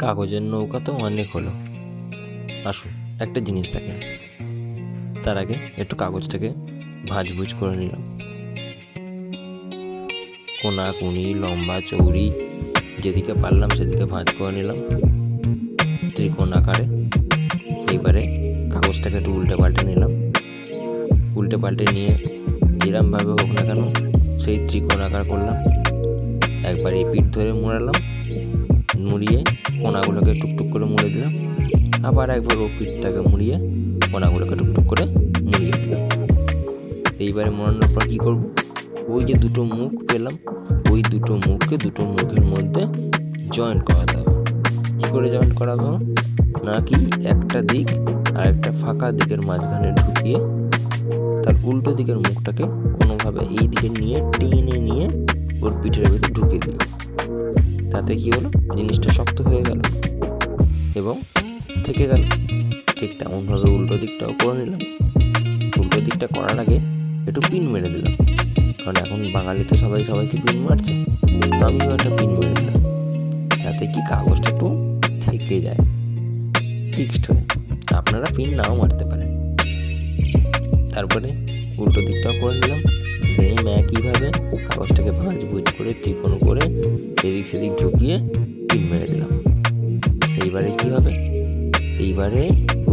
কাগজের নৌকা তো অনেক হলো, আসুন একটা জিনিস দেখেন। তার আগে একটু কাগজটাকে ভাঁজভুজ করে নিলাম, কোনা কুনি লম্বা চৌড়ি যেদিকে পারলাম সেদিকে ভাঁজ করে নিলাম ত্রিকোণ আকারে। এইবারে কাগজটাকে একটু উল্টে পাল্টে নিলাম, উল্টে পাল্টে নিয়ে যেরমভাবে হোক না কেন সেই ত্রিকোণ আকার করলাম। একবার এই পিঠ ধরে মুড়ালাম, মুড়িয়ে কোনাগুলোকে টুকটুক করে মুড়ে দিলাম। আবার একবার ও পিঠটাকে মুড়িয়ে কোনাগুলোকে টুকটুক করে মুড়িয়ে দিলাম। এইবারে মোড়ানোর পর কী করব, ওই যে দুটো মুখ পেলাম, ওই দুটো মুখকে দুটো মুখের মধ্যে জয়েন্ট করাতে হবে। কী করে জয়েন্ট করাবো, নাকি একটা দিক আর একটা ফাঁকা দিকের মাঝখানে ঢুকিয়ে তার উল্টো দিকের মুখটাকে কোনোভাবে এই দিকে নিয়ে টেনে নিয়ে ওর পিঠের ভিতরে ঢুকিয়ে দিলাম। তাতে কি হলো, জিনিসটা শক্ত হয়ে গেল এবং থেকে গেল। ঠিক তেমনভাবে উল্টো দিকটাও করে নিলাম। উল্টো দিকটা করার আগে একটু পিন মেরে দিলাম, কারণ এখন বাঙালি তো সবাইকে পিন মারছে, আমিও একটা পিন মেরে দিলাম, যাতে কি কাগজটা একটু থেকে যায় ফিক্সড হয়ে। আপনারা পিন নাও মারতে পারেন। তারপরে উল্টো দিকটাও করে নিলাম, সেম একইভাবে কাগজটাকে ভাঁজভুজ করে ত্রিকোণ করে এদিক সেদিক ঢুকিয়ে পিন মেরে দিলাম। এইবারে কি হবে, এইবারে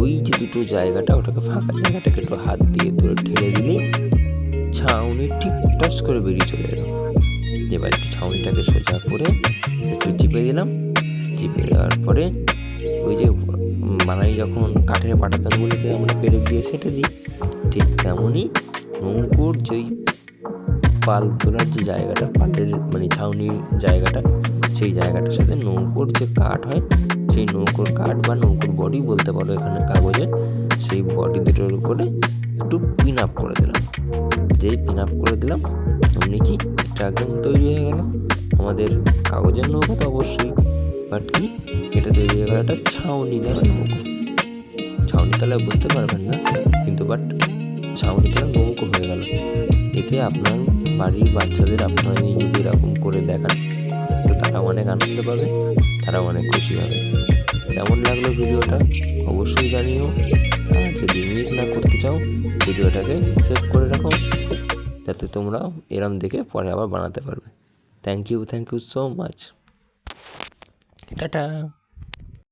ওই যে দুটো জায়গাটা, ওটাকে ফাঁকা জায়গাটাকে একটু হাত দিয়ে ধরে ঠেলে দিলে ছাউনি ঠিক টস করে বেরিয়ে চলে এলো। এবার একটু ছাউনিটাকে সোজা করে একটু চিপে দিলাম। চিপে দেওয়ার পরে ওই যে বানাই যখন কাঠের পাটাতনগুলিকে আমরা পেরেক দিয়ে সেটে দিই, ঠিক তেমনই নৌকোর যেই পাল তোলার যে জায়গাটা, পালের মানে ছাউনির জায়গাটা, সেই জায়গাটার সাথে নৌকোর যে কাঠ হয়, সেই নৌকোর কাঠ বা নৌকোর বডি বলতে পারো এখানে কাগজে, সেই বডি দুটোর উপরে একটু পিন আপ করে দিলাম। যেই পিন আপ করে দিলাম অমনি কি এটা একদম তৈরি হয়ে গেল আমাদের কাগজের নৌকো। তো অবশ্যই, বাট কি এটা তৈরি হয়ে গেল একটা ছাউনি দেওয়া নৌকো। ছাউনি তাহলে বুঝতে পারবেন না, কিন্তু বাট ছাউনি তাহলে নৌকো হয়ে গেল। এতে আপনার বাড়ির বাচ্চাদের আপনারা যদি এরকম করে দেখান তো তারা অনেক আনন্দ পাবে, তারা অনেক খুশি হবে। কেমন লাগলো ভিডিওটা অবশ্যই জানিও। আর যদি মিস না করতে চাও ভিডিওটাকে সেভ করে রাখো, যাতে তোমরা এরম দেখে পরে আবার বানাতে পারবে। Thank you so much. Tata.